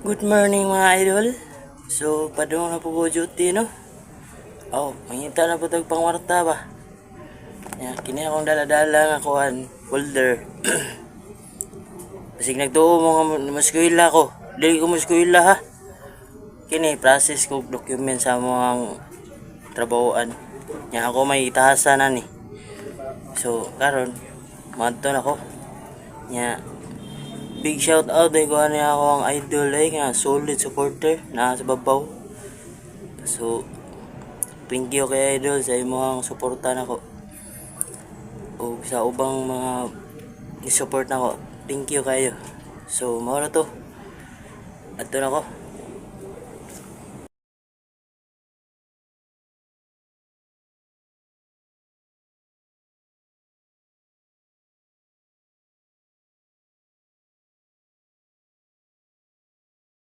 Good morning mga idol. So, padung na po ko duty, no? Mangita na po tag pangwarta ba? Kini akong dala-dala nga kuhan, folder. Basig nagtuo mo nga maskuila ko. Dili ko maskuila ha. Kini, process ko document sa mga trabahoan. Ako may itahasan na ni. So, karon madto na ko. Big shout out ay kuha niya ako ang idol nga solid supporter na sa babaw. So thank you kay idol sa imong suporta nako. O sa ubang mga i-support nako. Thank you kayo. So mao na to. Adto na ko.